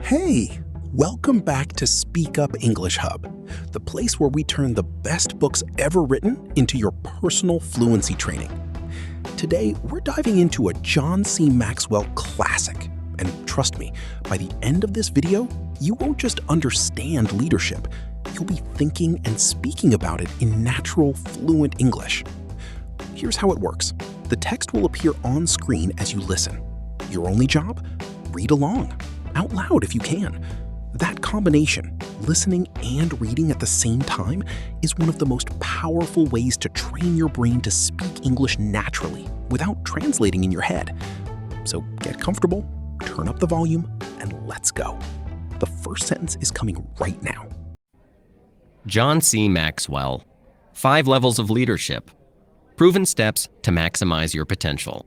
Hey, welcome back to Speak Up English Hub, the place where we turn the best books ever written into your personal fluency training. Today, we're diving into a John C. Maxwell classic. And trust me, by the end of this video, you won't just understand leadership, you'll be thinking and speaking about it in natural, fluent English. Here's how it works. The text will appear on screen as you listen. Your only job? Read along. Out loud if you can. That combination, listening and reading at the same time, is one of the most powerful ways to train your brain to speak English naturally without translating in your head. So get comfortable, turn up the volume, and let's go. The first sentence is coming right now. John C. Maxwell, 5 Levels of Leadership. Proven steps to maximize your potential.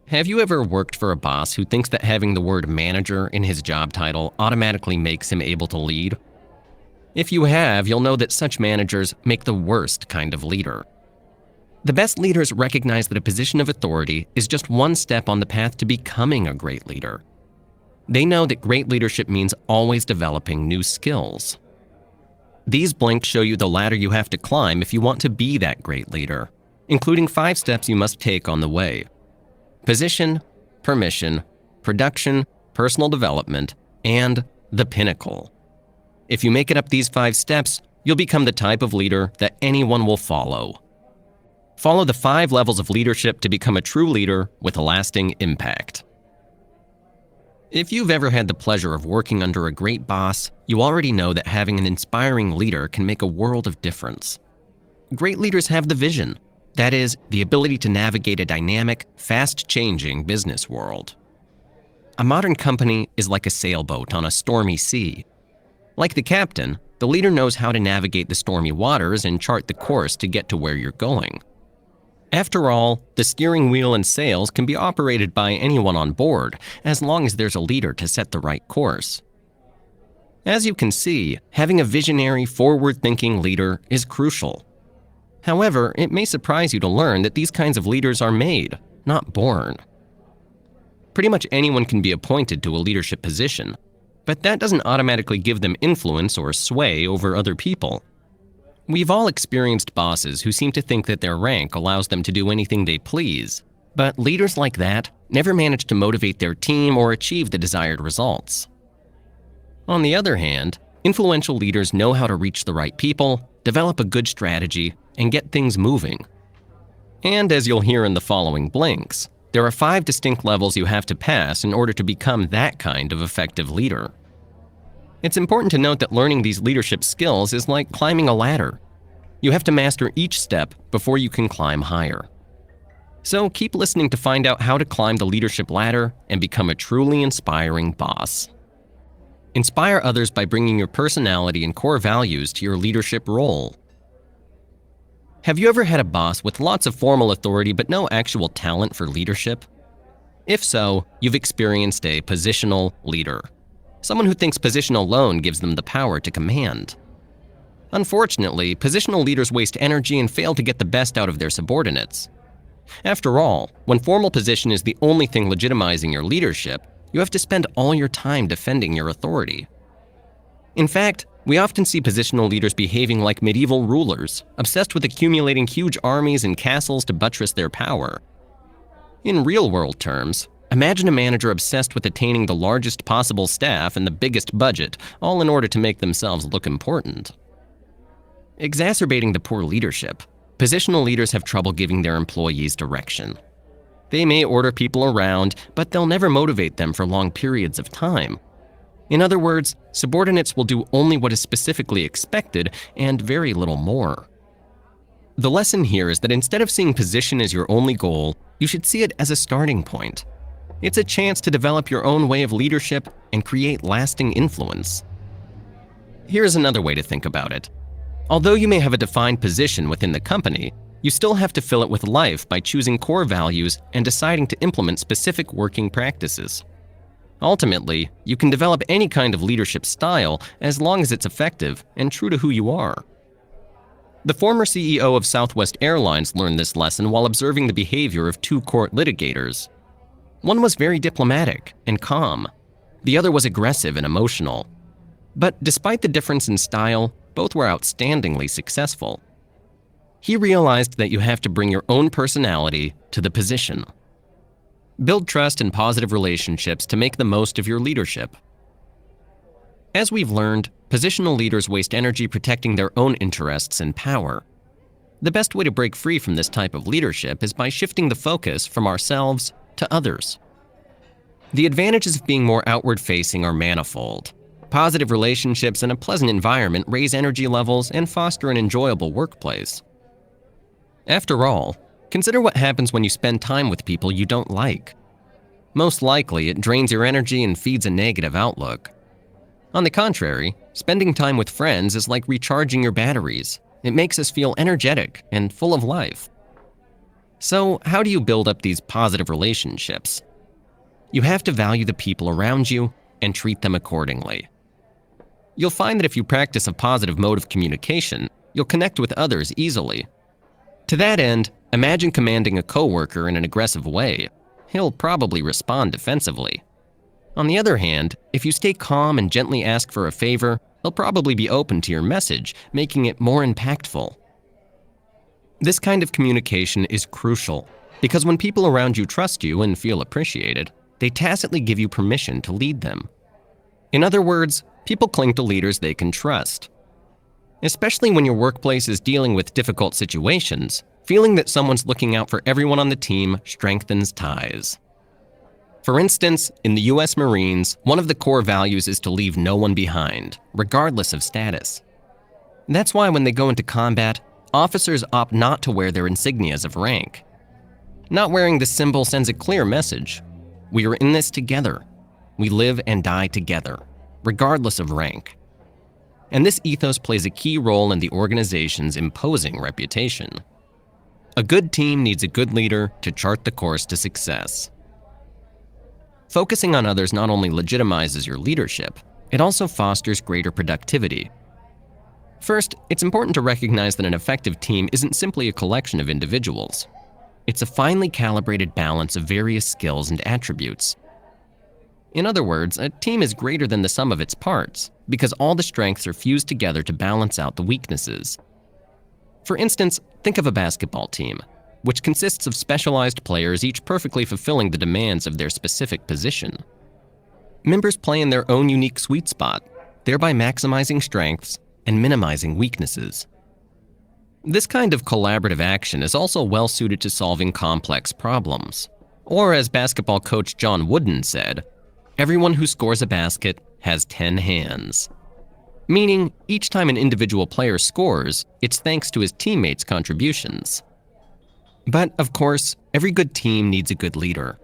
Have you ever worked for a boss who thinks that having the word manager in his job title automatically makes him able to lead? If you have, you'll know that such managers make the worst kind of leader. The best leaders recognize that a position of authority is just one step on the path to becoming a great leader. They know that great leadership means always developing new skills. These blinks show you the ladder you have to climb if you want to be that great leader, including 5 steps you must take on the way. Position, permission, production, personal development, and the pinnacle. If you make it up these 5 steps, you'll become the type of leader that anyone will follow. Follow the 5 levels of leadership to become a true leader with a lasting impact. If you've ever had the pleasure of working under a great boss, you already know that having an inspiring leader can make a world of difference. Great leaders have the vision. That is, the ability to navigate a dynamic, fast-changing business world. A modern company is like a sailboat on a stormy sea. Like the captain, the leader knows how to navigate the stormy waters and chart the course to get to where you're going. After all, the steering wheel and sails can be operated by anyone on board, as long as there's a leader to set the right course. As you can see, having a visionary, forward-thinking leader is crucial. However, it may surprise you to learn that these kinds of leaders are made, not born. Pretty much anyone can be appointed to a leadership position, but that doesn't automatically give them influence or sway over other people. We've all experienced bosses who seem to think that their rank allows them to do anything they please, but leaders like that never manage to motivate their team or achieve the desired results. On the other hand, influential leaders know how to reach the right people, develop a good strategy, and get things moving. And as you'll hear in the following blinks, there are 5 distinct levels you have to pass in order to become that kind of effective leader. It's important to note that learning these leadership skills is like climbing a ladder. You have to master each step before you can climb higher. So keep listening to find out how to climb the leadership ladder and become a truly inspiring boss. Inspire others by bringing your personality and core values to your leadership role. Have you ever had a boss with lots of formal authority but no actual talent for leadership? If so, you've experienced a positional leader. Someone who thinks position alone gives them the power to command. Unfortunately, positional leaders waste energy and fail to get the best out of their subordinates. After all, when formal position is the only thing legitimizing your leadership, you have to spend all your time defending your authority. In fact, we often see positional leaders behaving like medieval rulers, obsessed with accumulating huge armies and castles to buttress their power. In real-world terms, imagine a manager obsessed with attaining the largest possible staff and the biggest budget, all in order to make themselves look important. Exacerbating the poor leadership, positional leaders have trouble giving their employees direction. They may order people around, but they'll never motivate them for long periods of time. In other words, subordinates will do only what is specifically expected and very little more. The lesson here is that instead of seeing position as your only goal, you should see it as a starting point. It's a chance to develop your own way of leadership and create lasting influence. Here's another way to think about it. Although you may have a defined position within the company, you still have to fill it with life by choosing core values and deciding to implement specific working practices. Ultimately, you can develop any kind of leadership style as long as it's effective and true to who you are. The former CEO of Southwest Airlines learned this lesson while observing the behavior of 2 court litigators. One was very diplomatic and calm. The other was aggressive and emotional. But despite the difference in style, both were outstandingly successful. He realized that you have to bring your own personality to the position. Build trust and positive relationships to make the most of your leadership. As we've learned, positional leaders waste energy protecting their own interests and power. The best way to break free from this type of leadership is by shifting the focus from ourselves to others. The advantages of being more outward-facing are manifold. Positive relationships and a pleasant environment raise energy levels and foster an enjoyable workplace. After all, consider what happens when you spend time with people you don't like. Most likely, it drains your energy and feeds a negative outlook. On the contrary, spending time with friends is like recharging your batteries. It makes us feel energetic and full of life. So, how do you build up these positive relationships? You have to value the people around you and treat them accordingly. You'll find that if you practice a positive mode of communication, you'll connect with others easily. To that end, imagine commanding a coworker in an aggressive way. He'll probably respond defensively. On the other hand, if you stay calm and gently ask for a favor, he'll probably be open to your message, making it more impactful. This kind of communication is crucial because when people around you trust you and feel appreciated, they tacitly give you permission to lead them. In other words, people cling to leaders they can trust. Especially when your workplace is dealing with difficult situations, feeling that someone's looking out for everyone on the team strengthens ties. For instance, in the U.S. Marines, one of the core values is to leave no one behind, regardless of status. That's why when they go into combat, officers opt not to wear their insignias of rank. Not wearing the symbol sends a clear message. We are in this together. We live and die together, regardless of rank. And this ethos plays a key role in the organization's imposing reputation. A good team needs a good leader to chart the course to success. Focusing on others not only legitimizes your leadership, it also fosters greater productivity. First, it's important to recognize that an effective team isn't simply a collection of individuals. It's a finely calibrated balance of various skills and attributes. In other words, a team is greater than the sum of its parts because all the strengths are fused together to balance out the weaknesses. For instance, think of a basketball team, which consists of specialized players each perfectly fulfilling the demands of their specific position. Members play in their own unique sweet spot, thereby maximizing strengths and minimizing weaknesses. This kind of collaborative action is also well suited to solving complex problems. Or as basketball coach John Wooden said, everyone who scores a basket has 10 hands. Meaning, each time an individual player scores, it's thanks to his teammates' contributions. But, of course, every good team needs a good leader.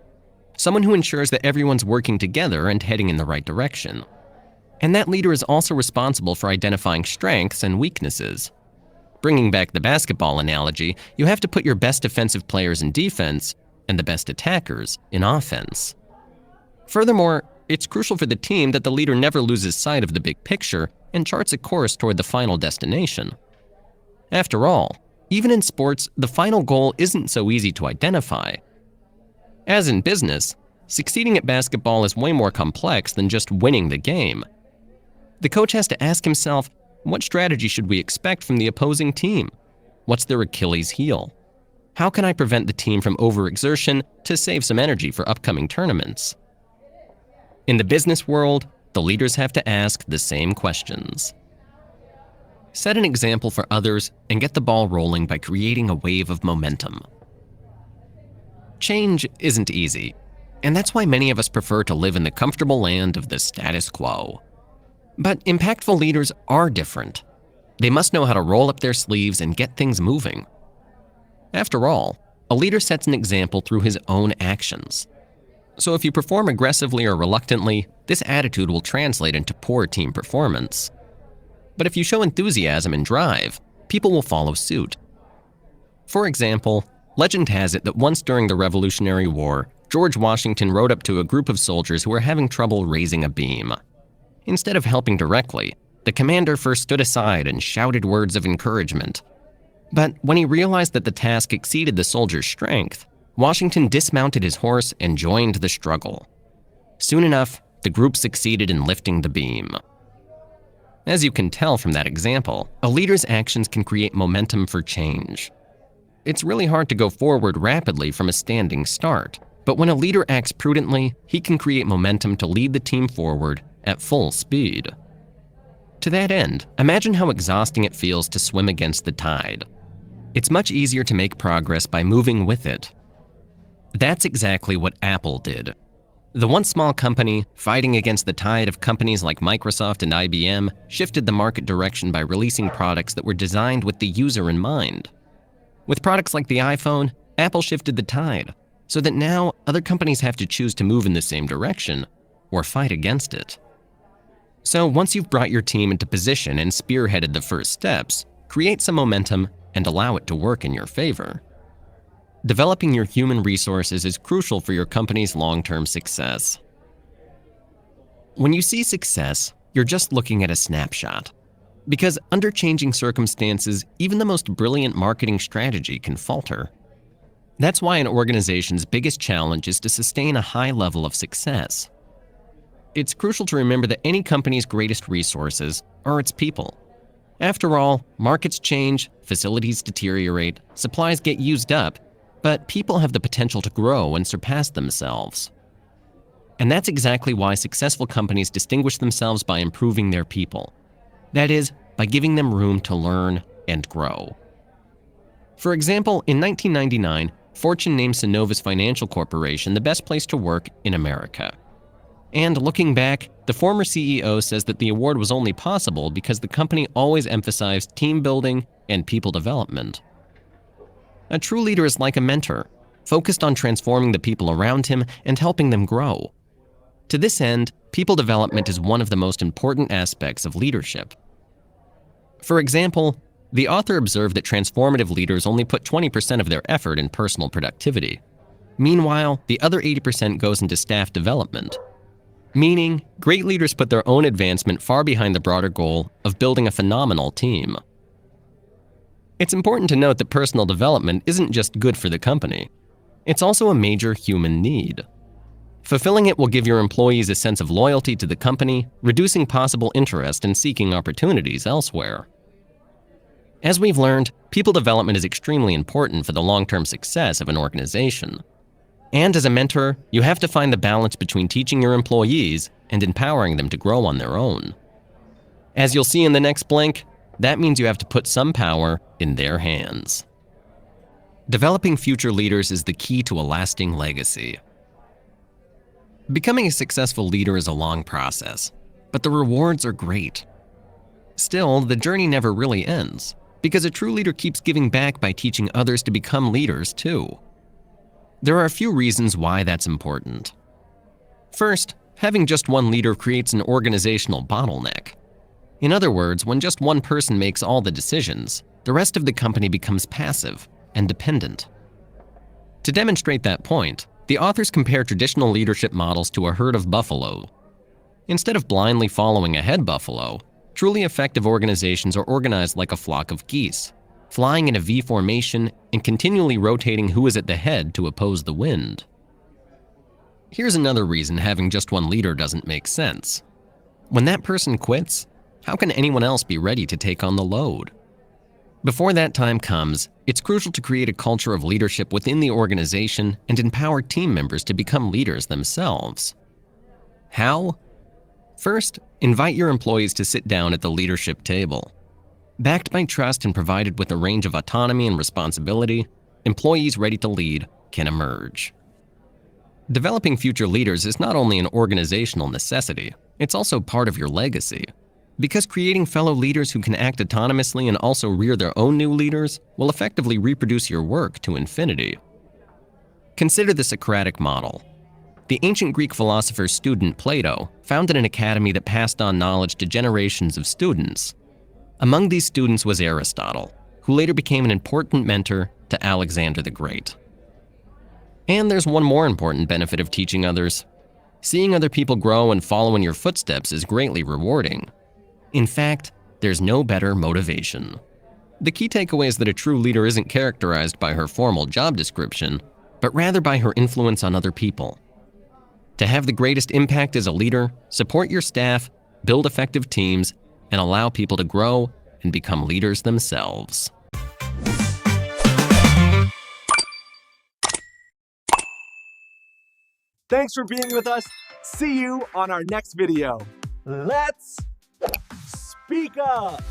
Someone who ensures that everyone's working together and heading in the right direction. And that leader is also responsible for identifying strengths and weaknesses. Bringing back the basketball analogy, you have to put your best defensive players in defense and the best attackers in offense. Furthermore, it's crucial for the team that the leader never loses sight of the big picture and charts a course toward the final destination. After all, even in sports, the final goal isn't so easy to identify. As in business, succeeding at basketball is way more complex than just winning the game. The coach has to ask himself, what strategy should we expect from the opposing team? What's their Achilles heel? How can I prevent the team from overexertion to save some energy for upcoming tournaments? In the business world, the leaders have to ask the same questions. Set an example for others and get the ball rolling by creating a wave of momentum. Change isn't easy, and that's why many of us prefer to live in the comfortable land of the status quo. But impactful leaders are different. They must know how to roll up their sleeves and get things moving. After all, a leader sets an example through his own actions. So if you perform aggressively or reluctantly, this attitude will translate into poor team performance. But if you show enthusiasm and drive, people will follow suit. For example, legend has it that once during the Revolutionary War, George Washington rode up to a group of soldiers who were having trouble raising a beam. Instead of helping directly, the commander first stood aside and shouted words of encouragement. But when he realized that the task exceeded the soldiers' strength, Washington dismounted his horse and joined the struggle. Soon enough, the group succeeded in lifting the beam. As you can tell from that example, a leader's actions can create momentum for change. It's really hard to go forward rapidly from a standing start, but when a leader acts prudently, he can create momentum to lead the team forward at full speed. To that end, imagine how exhausting it feels to swim against the tide. It's much easier to make progress by moving with it. That's exactly what Apple did. The once small company, fighting against the tide of companies like Microsoft and IBM, shifted the market direction by releasing products that were designed with the user in mind. With products like the iPhone, Apple shifted the tide, so that now other companies have to choose to move in the same direction or fight against it. So once you've brought your team into position and spearheaded the first steps, create some momentum and allow it to work in your favor. Developing your human resources is crucial for your company's long-term success. When you see success, you're just looking at a snapshot. Because under changing circumstances, even the most brilliant marketing strategy can falter. That's why an organization's biggest challenge is to sustain a high level of success. It's crucial to remember that any company's greatest resources are its people. After all, markets change, facilities deteriorate, supplies get used up, but people have the potential to grow and surpass themselves. And that's exactly why successful companies distinguish themselves by improving their people. That is, by giving them room to learn and grow. For example, in 1999, Fortune named Synovus Financial Corporation the best place to work in America. And looking back, the former CEO says that the award was only possible because the company always emphasized team building and people development. A true leader is like a mentor, focused on transforming the people around him and helping them grow. To this end, people development is one of the most important aspects of leadership. For example, the author observed that transformative leaders only put 20% of their effort in personal productivity. Meanwhile, the other 80% goes into staff development. Meaning, great leaders put their own advancement far behind the broader goal of building a phenomenal team. It's important to note that personal development isn't just good for the company. It's also a major human need. Fulfilling it will give your employees a sense of loyalty to the company, reducing possible interest in seeking opportunities elsewhere. As we've learned, people development is extremely important for the long-term success of an organization. And as a mentor, you have to find the balance between teaching your employees and empowering them to grow on their own. As you'll see in the next blank, that means you have to put some power in their hands. Developing future leaders is the key to a lasting legacy. Becoming a successful leader is a long process, but the rewards are great. Still, the journey never really ends, because a true leader keeps giving back by teaching others to become leaders too. There are a few reasons why that's important. First, having just one leader creates an organizational bottleneck. In other words, when just one person makes all the decisions, the rest of the company becomes passive and dependent. To demonstrate that point, the authors compare traditional leadership models to a herd of buffalo. Instead of blindly following a head buffalo, truly effective organizations are organized like a flock of geese, flying in a V formation and continually rotating who is at the head to oppose the wind. Here's another reason having just one leader doesn't make sense. When that person quits, how can anyone else be ready to take on the load? Before that time comes, it's crucial to create a culture of leadership within the organization and empower team members to become leaders themselves. How? First, invite your employees to sit down at the leadership table. Backed by trust and provided with a range of autonomy and responsibility, employees ready to lead can emerge. Developing future leaders is not only an organizational necessity, it's also part of your legacy. Because creating fellow leaders who can act autonomously and also rear their own new leaders will effectively reproduce your work to infinity. Consider the Socratic model. The ancient Greek philosopher's student Plato founded an academy that passed on knowledge to generations of students. Among these students was Aristotle, who later became an important mentor to Alexander the Great. And there's one more important benefit of teaching others. Seeing other people grow and follow in your footsteps is greatly rewarding. In fact, there's no better motivation. The key takeaway is that a true leader isn't characterized by her formal job description, but rather by her influence on other people. To have the greatest impact as a leader, support your staff, build effective teams, and allow people to grow and become leaders themselves. Thanks for being with us. See you on our next video. Let's speak up.